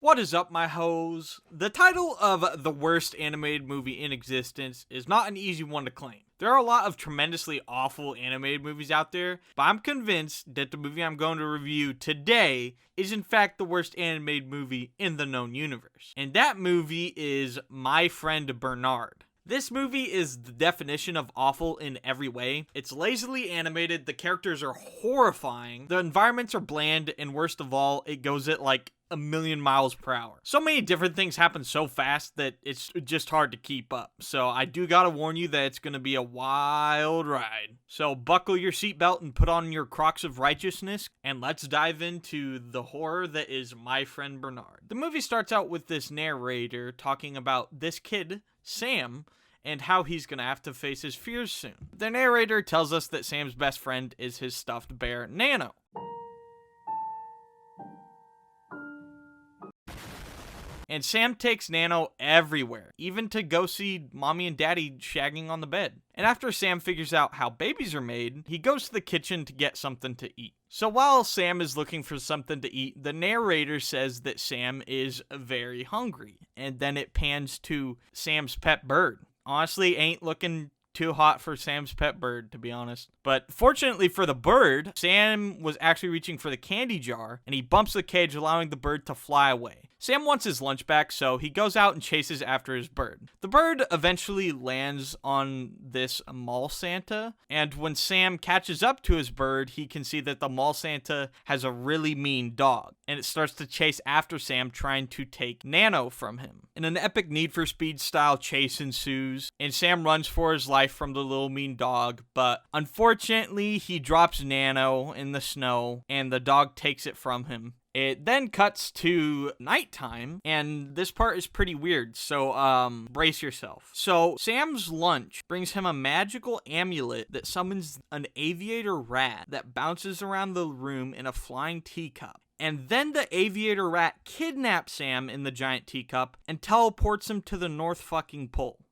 What is up, my hoes? The title of the worst animated movie in existence is not an easy one to claim. There are a lot of tremendously awful animated movies out there, but I'm convinced that the movie I'm going to review today is in fact the worst animated movie in the known universe. And that movie is My Friend Bernard. This movie is the definition of awful in every way. It's lazily animated, the characters are horrifying, the environments are bland, and worst of all, it goes at like a million miles per hour. So many different things happen so fast that it's just hard to keep up. So I do gotta warn you that it's gonna be a wild ride. So buckle your seatbelt and put on your Crocs of righteousness, and let's dive into the horror that is My Friend Bernard. The movie starts out with this narrator talking about this kid, Sam, and how he's gonna have to face his fears soon. The narrator tells us that Sam's best friend is his stuffed bear, Nano. And Sam takes Nano everywhere, even to go see mommy and daddy shagging on the bed. And after Sam figures out how babies are made, he goes to the kitchen to get something to eat. So while Sam is looking for something to eat, the narrator says that Sam is very hungry. And then it pans to Sam's pet bird. Honestly, ain't looking too hot for Sam's pet bird, to be honest. But fortunately for the bird, Sam was actually reaching for the candy jar, and he bumps the cage, allowing the bird to fly away. Sam wants his lunch back, so he goes out and chases after his bird. The bird eventually lands on this mall Santa, and when Sam catches up to his bird, he can see that the mall Santa has a really mean dog, and it starts to chase after Sam, trying to take Nano from him. And an epic Need for Speed style chase ensues, and Sam runs for his life from the little mean dog, but unfortunately he drops Nano in the snow, and the dog takes it from him. It then cuts to nighttime, and this part is pretty weird, so brace yourself. So Sam's lunch brings him a magical amulet that summons an aviator rat that bounces around the room in a flying teacup. And then the aviator rat kidnaps Sam in the giant teacup and teleports him to the North fucking Pole.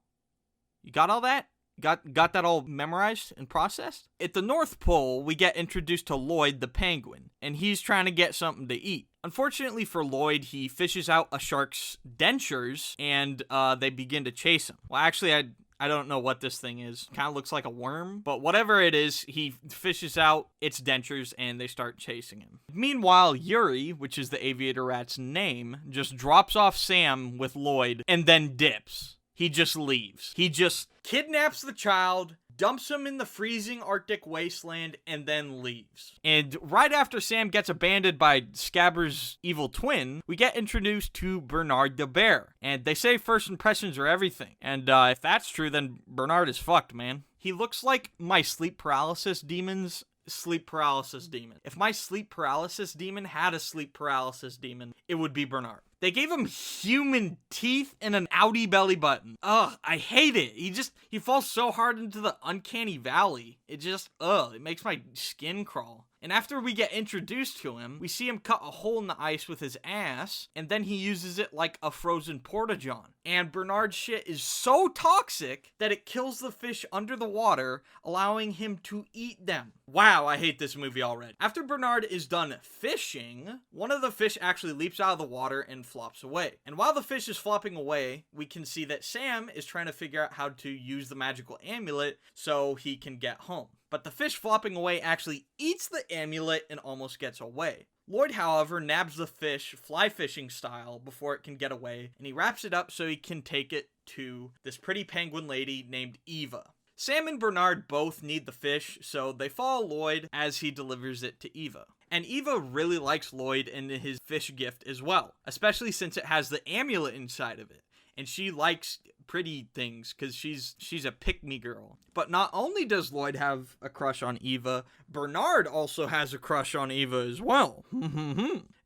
You got all that? Got that all memorized and processed? At the North Pole, we get introduced to Lloyd the penguin, and he's trying to get something to eat. Unfortunately for Lloyd, he fishes out a shark's dentures, and they begin to chase him. Well, actually, I don't know what this thing is. Kind of looks like a worm, but whatever it is, he fishes out its dentures and they start chasing him. Meanwhile, Yuri, which is the aviator rat's name, just drops off Sam with Lloyd and then dips. He just leaves. He just kidnaps the child, dumps him in the freezing Arctic wasteland, and then leaves. And right after Sam gets abandoned by Scabber's evil twin, we get introduced to Bernard the bear. And they say first impressions are everything. And if that's true, then Bernard is fucked, man. He looks like my sleep paralysis demon's sleep paralysis demon. If my sleep paralysis demon had a sleep paralysis demon, it would be Bernard. They gave him human teeth and an outie belly button. Ugh, I hate it. He falls so hard into the uncanny valley. It makes my skin crawl. And after we get introduced to him, we see him cut a hole in the ice with his ass, and then he uses it like a frozen porta-john. And Bernard's shit is so toxic that it kills the fish under the water, allowing him to eat them. Wow, I hate this movie already. After Bernard is done fishing, one of the fish actually leaps out of the water and flops away. And while the fish is flopping away, we can see that Sam is trying to figure out how to use the magical amulet so he can get home. But the fish flopping away actually eats the amulet and almost gets away. Lloyd, however, nabs the fish fly fishing style before it can get away, and he wraps it up so he can take it to this pretty penguin lady named Eva. Sam and Bernard both need the fish, so they follow Lloyd as he delivers it to Eva. And Eva really likes Lloyd and his fish gift as well, especially since it has the amulet inside of it. And she likes pretty things because she's a pick-me girl. But not only does Lloyd have a crush on Eva, Bernard also has a crush on Eva as well.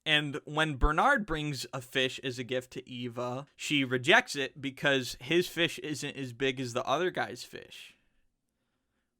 And when Bernard brings a fish as a gift to Eva, she rejects it because his fish isn't as big as the other guy's fish.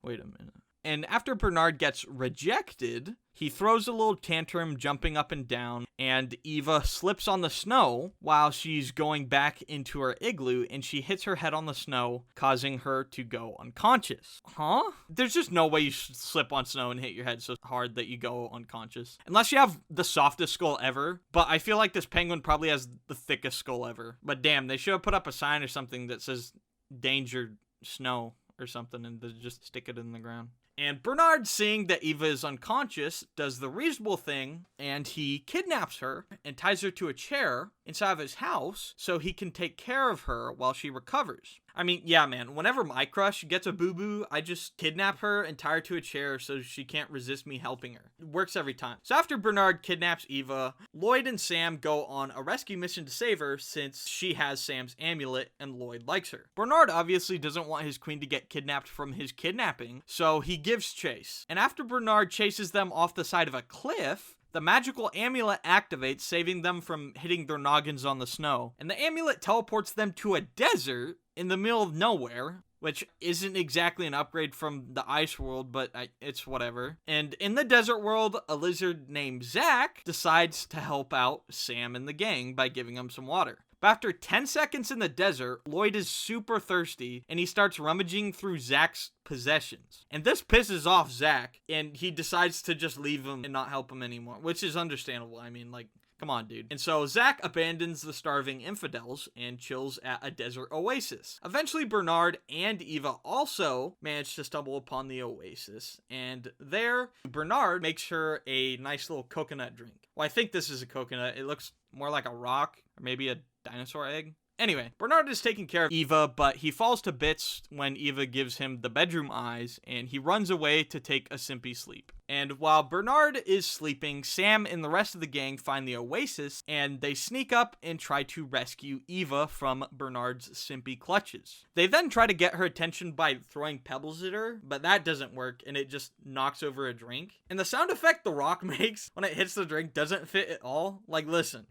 Wait a minute. And after Bernard gets rejected, he throws a little tantrum, jumping up and down, and Eva slips on the snow while she's going back into her igloo, and she hits her head on the snow, causing her to go unconscious. Huh? There's just no way you should slip on snow and hit your head so hard that you go unconscious. Unless you have the softest skull ever, but I feel like this penguin probably has the thickest skull ever. But damn, they should have put up a sign or something that says, "Danger, snow," or something, and just stick it in the ground. And Bernard, seeing that Eva is unconscious, does the reasonable thing, and he kidnaps her and ties her to a chair inside of his house so he can take care of her while she recovers. I mean, yeah, man, whenever my crush gets a boo-boo, I just kidnap her and tie her to a chair so she can't resist me helping her. It works every time. So after Bernard kidnaps Eva, Lloyd and Sam go on a rescue mission to save her since she has Sam's amulet and Lloyd likes her. Bernard obviously doesn't want his queen to get kidnapped from his kidnapping, so he gives chase. And after Bernard chases them off the side of a cliff, the magical amulet activates, saving them from hitting their noggins on the snow. And the amulet teleports them to a desert in the middle of nowhere, which isn't exactly an upgrade from the ice world, but it's whatever. And in the desert world, a lizard named Zach decides to help out Sam and the gang by giving them some water. But after 10 seconds in the desert, Lloyd is super thirsty, and he starts rummaging through Zach's possessions. And this pisses off Zach, and he decides to just leave him and not help him anymore, which is understandable. I mean, like, come on, dude. And so Zach abandons the starving infidels and chills at a desert oasis. Eventually, Bernard and Eva also manage to stumble upon the oasis, and there, Bernard makes her a nice little coconut drink. Well, I think this is a coconut. It looks more like a rock, or maybe a dinosaur egg. Anyway, Bernard is taking care of Eva, but he falls to bits when Eva gives him the bedroom eyes, and he runs away to take a simpy sleep. And while Bernard is sleeping, Sam and the rest of the gang find the oasis, and they sneak up and try to rescue Eva from Bernard's simpy clutches. They then try to get her attention by throwing pebbles at her, but that doesn't work, and it just knocks over a drink. And the sound effect the rock makes when it hits the drink doesn't fit at all. Like, listen.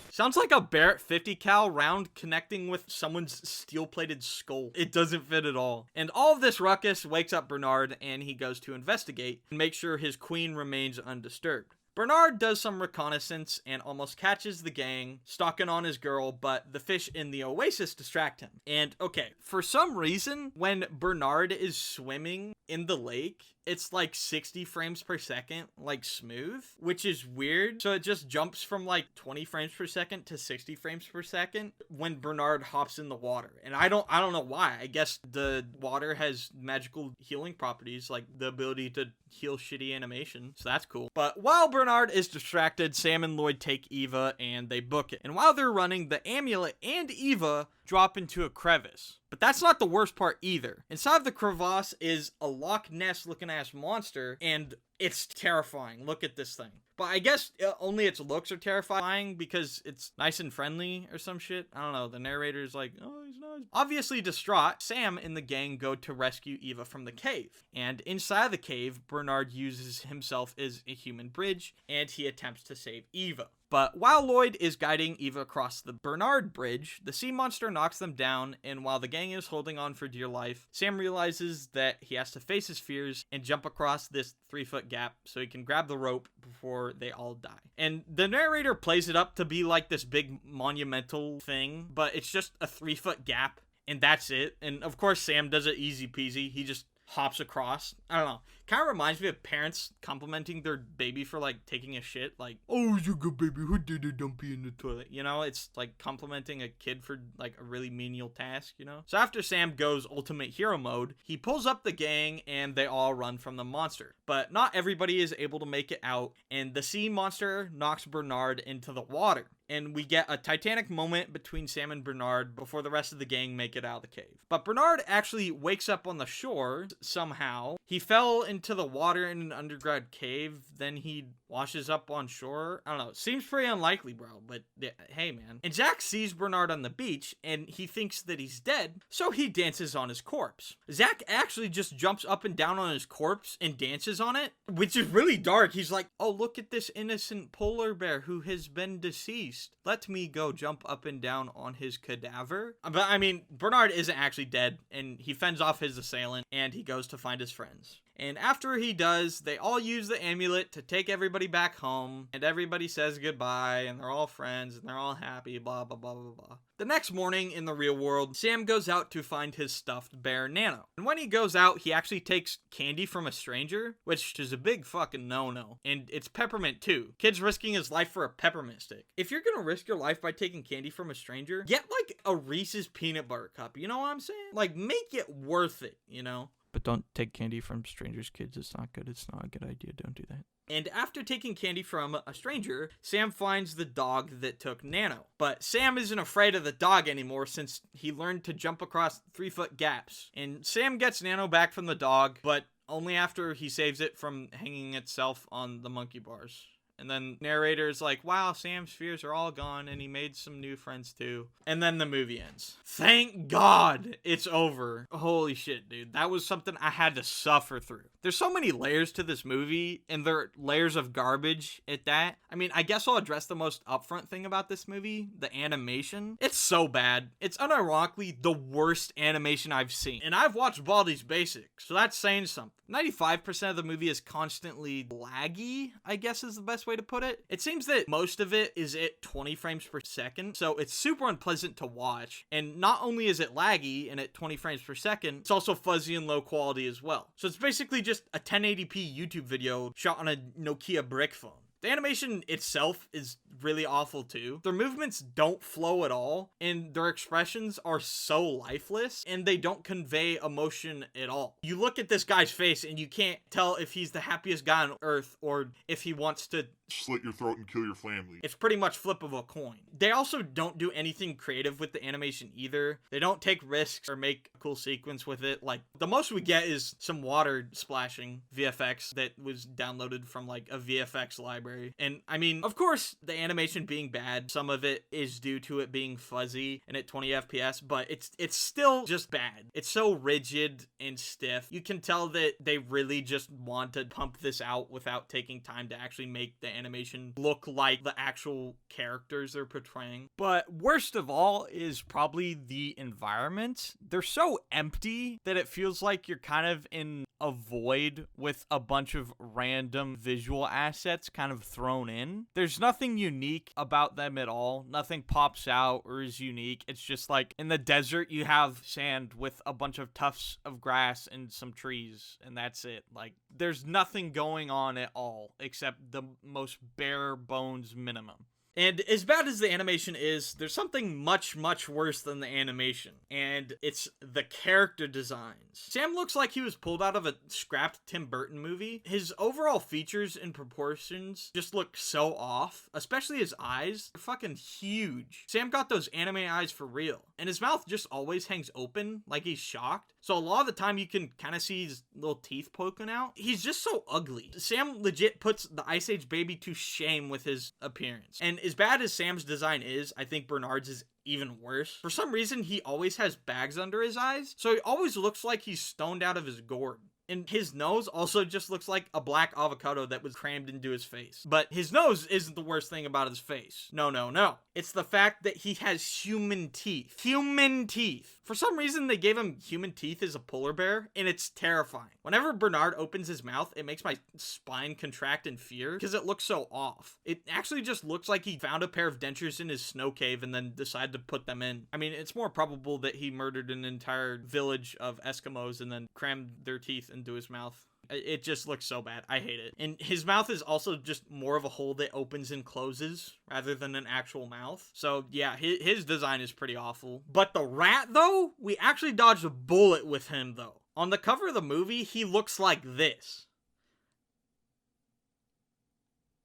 Sounds like a Barrett 50 cal round connecting with someone's steel-plated skull. It doesn't fit at all. And all of this ruckus wakes up Bernard, and he goes to investigate and make sure his queen remains undisturbed. Bernard does some reconnaissance and almost catches the gang stalking on his girl, but the fish in the oasis distract him. And okay, for some reason, when Bernard is swimming in the lake, it's like 60 frames per second, like smooth, which is weird. So it just jumps from like 20 frames per second to 60 frames per second when Bernard hops in the water. And I don't know why. I guess the water has magical healing properties, like the ability to heal shitty animation. So that's cool. But while Bernard is distracted, Sam and Lloyd take Eva and they book it. And while they're running, the amulet and Eva drop into a crevice. But that's not the worst part either. Inside of the crevasse is a Loch Ness looking ass monster, and it's terrifying. Look at this thing. But I guess only its looks are terrifying because it's nice and friendly or some shit. I don't know. The narrator's like, oh, he's nice. Obviously distraught, Sam and the gang go to rescue Eva from the cave. And inside the cave, Bernard uses himself as a human bridge, and he attempts to save Eva. But while Lloyd is guiding Eva across the Bernard Bridge, the sea monster knocks them down, and while the gang is holding on for dear life, Sam realizes that he has to face his fears and jump across this 3-foot gap so he can grab the rope before they all die. And the narrator plays it up to be like this big monumental thing, but it's just a 3-foot gap, and that's it. And of course, Sam does it easy peasy. He just hops across. I don't know. Kind of reminds me of parents complimenting their baby for like taking a shit. Like, oh, you're a good baby. Who did it? Don't pee in the toilet. You know, it's like complimenting a kid for like a really menial task, you know? So after Sam goes ultimate hero mode, he pulls up the gang and they all run from the monster. But not everybody is able to make it out, and the sea monster knocks Bernard into the water. And we get a Titanic moment between Sam and Bernard before the rest of the gang make it out of the cave. But Bernard actually wakes up on the shore somehow. He fell into the water in an underground cave, then he washes up on shore. I don't know. Seems pretty unlikely, bro, but hey, man. And Zach sees Bernard on the beach, and he thinks that he's dead, so he dances on his corpse. Zach actually just jumps up and down on his corpse and dances on it, which is really dark. He's like, oh, look at this innocent polar bear who has been deceased. Let me go jump up and down on his cadaver. But I mean, Bernard isn't actually dead, and he fends off his assailant, and he goes to find his friends. And after he does, they all use the amulet to take everybody back home, and everybody says goodbye, and they're all friends, and they're all happy, blah, blah, blah, blah, blah. The next morning, in the real world, Sam goes out to find his stuffed bear, Nano. And when he goes out, he actually takes candy from a stranger, which is a big fucking no-no. And it's peppermint, too. Kid's risking his life for a peppermint stick. If you're gonna risk your life by taking candy from a stranger, get, like, a Reese's peanut butter cup, you know what I'm saying? Like, make it worth it, you know? But don't take candy from strangers, kids. It's not good. It's not a good idea. Don't do that. And after taking candy from a stranger, Sam finds the dog that took Nano. But Sam isn't afraid of the dog anymore since he learned to jump across 3-foot gaps. And Sam gets Nano back from the dog, but only after he saves it from hanging itself on the monkey bars. And then narrator's like, wow, Sam's fears are all gone, and he made some new friends too. And then the movie ends. Thank God it's over. Holy shit, dude. That was something I had to suffer through. There's so many layers to this movie, and they're layers of garbage at that. I mean, I guess I'll address the most upfront thing about this movie, the animation. It's so bad. It's unironically the worst animation I've seen. And I've watched Baldi's Basics, so that's saying something. 95% of the movie is constantly laggy, I guess is the best way to put it. It seems that most of it is at 20 frames per second, so it's super unpleasant to watch. And not only is it laggy and at 20 frames per second, it's also fuzzy and low quality as well. So it's basically just a 1080p YouTube video shot on a Nokia brick phone. The animation itself is really awful too. Their movements don't flow at all, and their expressions are so lifeless, and they don't convey emotion at all. You look at this guy's face and you can't tell if he's the happiest guy on earth or if he wants to slit your throat and kill your family. It's pretty much flip of a coin. They also don't do anything creative with the animation either. They don't take risks or make a cool sequence with it. Like, the most we get is some water splashing VFX that was downloaded from like a VFX library. And I mean, of course, the animation being bad, some of it is due to it being fuzzy and at 20 FPS, but it's still just bad. It's so rigid and stiff. You can tell that they really just want to pump this out without taking time to actually make the animation look like the actual characters they're portraying. But worst of all is probably the environment. They're so empty that it feels like you're kind of in a void with a bunch of random visual assets kind of thrown in. There's nothing unique about them at all. Nothing pops out or is unique. It's just like in the desert you have sand with a bunch of tufts of grass and some trees, and that's it. Like, there's nothing going on at all except the most bare bones minimum. And as bad as the animation is, there's something much, much worse than the animation, and it's the character designs. Sam looks like he was pulled out of a scrapped Tim Burton movie. His overall features and proportions just look so off, especially his eyes. They're fucking huge. Sam got those anime eyes for real, and his mouth just always hangs open like he's shocked. So a lot of the time you can kind of see his little teeth poking out. He's just so ugly. Sam legit puts the Ice Age baby to shame with his appearance. And as bad as Sam's design is, I think Bernard's is even worse. For some reason, he always has bags under his eyes, so he always looks like he's stoned out of his gourd. And his nose also just looks like a black avocado that was crammed into his face. But his nose isn't the worst thing about his face. No, no, no. It's the fact that he has human teeth. Human teeth. For some reason, they gave him human teeth as a polar bear, and it's terrifying. Whenever Bernard opens his mouth, it makes my spine contract in fear because it looks so off. It actually just looks like he found a pair of dentures in his snow cave and then decided to put them in. I mean, it's more probable that he murdered an entire village of Eskimos and then crammed their teeth into his mouth. It just looks so bad. I hate it. And his mouth is also just more of a hole that opens and closes rather than an actual mouth. So yeah, his design is pretty awful. But the rat, though, we actually dodged a bullet with him, though. On the cover of the movie, he looks like this.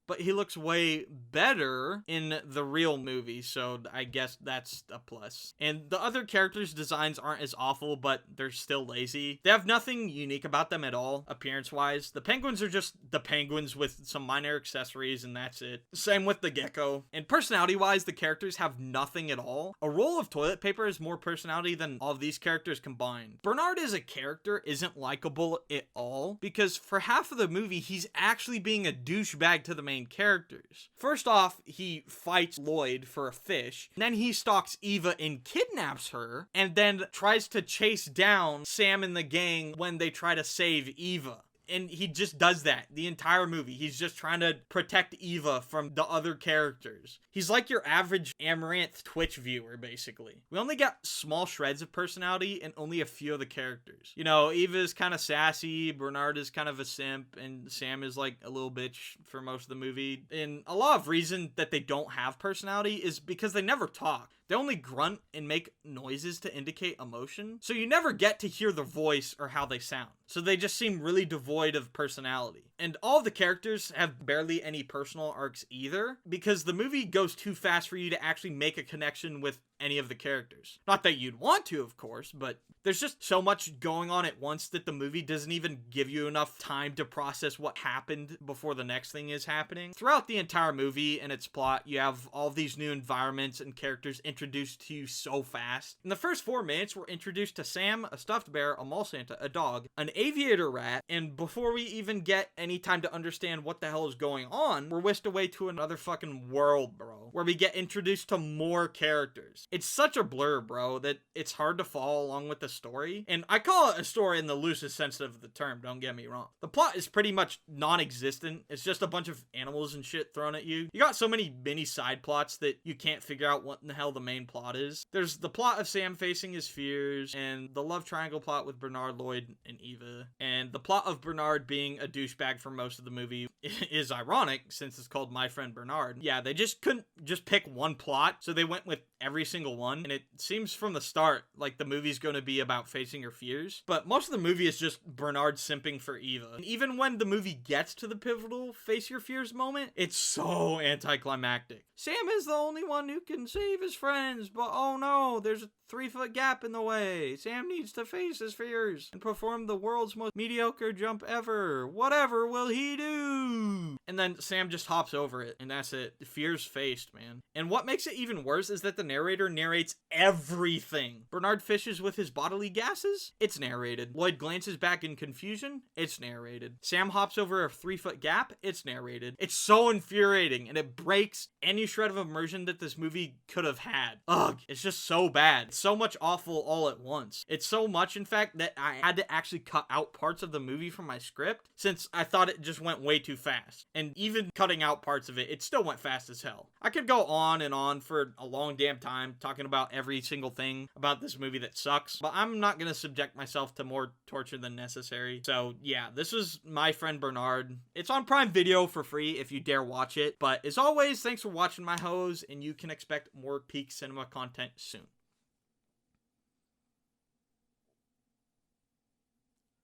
but he looks way better in the real movie, so I guess that's a plus. And the other characters' designs aren't as awful, but they're still lazy. They have nothing unique about them at all, appearance-wise. The penguins are just the penguins with some minor accessories, and that's it. Same with the gecko. And personality-wise, the characters have nothing at all. A roll of toilet paper has more personality than all of these characters combined. Bernard as a character isn't likable at all, because for half of the movie, he's actually being a douchebag to the main characters. First off, he fights Lloyd for a fish, then he stalks Eva and kidnaps her, and then tries to chase down Sam and the gang when they try to save Eva. And he just does that the entire movie. He's just trying to protect Eva from the other characters. He's like your average Amaranth Twitch viewer, basically. We only got small shreds of personality and only a few of the characters. You know, Eva is kind of sassy, Bernard is kind of a simp, and Sam is like a little bitch for most of the movie. And a lot of reason that they don't have personality is because they never talk. They only grunt and make noises to indicate emotion, so you never get to hear the voice or how they sound. So they just seem really devoid of personality. And all of the characters have barely any personal arcs either, because the movie goes too fast for you to actually make a connection with any of the characters. Not that you'd want to, of course, but there's just so much going on at once that the movie doesn't even give you enough time to process what happened before the next thing is happening. Throughout the entire movie and its plot, you have all these new environments and characters introduced to you so fast. In the first 4 minutes, we're introduced to Sam, a stuffed bear, a mall Santa, a dog, an aviator rat, and before we even get any time to understand what the hell is going on, we're whisked away to another fucking world, bro, where we get introduced to more characters. It's such a blur, bro, that it's hard to follow along with the story. And I call it a story in the loosest sense of the term, don't get me wrong. The plot is pretty much non-existent. It's just a bunch of animals and shit thrown at you. You got so many mini side plots that you can't figure out what in the hell the main plot is. There's the plot of Sam facing his fears, and the love triangle plot with Bernard, Lloyd, and Eva. And the plot of Bernard being a douchebag for most of the movie is ironic, since it's called My Friend Bernard. Yeah, they just couldn't just pick one plot, so they went with every single one, and it seems from the start like the movie's going to be about facing your fears, but most of the movie is just Bernard simping for Eva. And even when the movie gets to the pivotal face your fears moment, it's so anticlimactic. Sam is the only one who can save his friends, but oh no, there's a 3-foot gap in the way. Sam needs to face his fears and perform the world's most mediocre jump ever. Whatever will he do? And then Sam just hops over it, and that's it. Fears faced, man. And what makes it even worse is that the narrator narrates everything. Bernard fishes with his bodily gases? It's narrated. Lloyd glances back in confusion? It's narrated. Sam hops over a 3-foot gap? It's narrated. It's so infuriating, and it breaks any shred of immersion that this movie could have had. Ugh, it's just so bad. It's so much awful all at once. It's so much, in fact, that I had to actually cut out parts of the movie from my script, since I thought it just went way too fast. And even cutting out parts of it, it still went fast as hell. I could go on and on for a long damn time talking about every single thing about this movie that sucks, but I'm not gonna subject myself to more torture than necessary. So yeah, this was My Friend Bernard. It's on Prime Video for free if you dare watch it, but as always, thanks for watching my hoes, and you can expect more peak cinema content soon.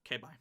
Okay, bye.